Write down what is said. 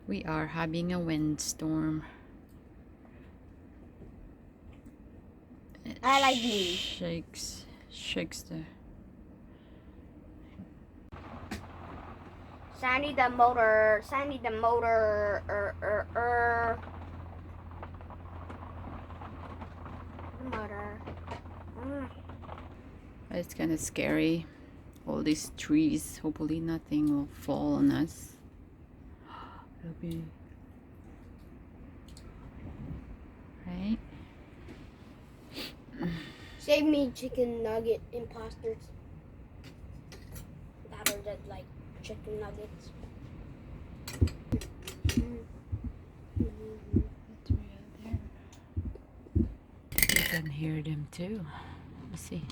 We are having a windstorm. It I like me. shakes the. Sandy the motor. Motor. It's kind of scary. All these trees. Hopefully nothing will fall on us. It'll be right. Save me, chicken nugget imposters. That are just like chicken nuggets. That's way out there. You can hear them too. Let's see.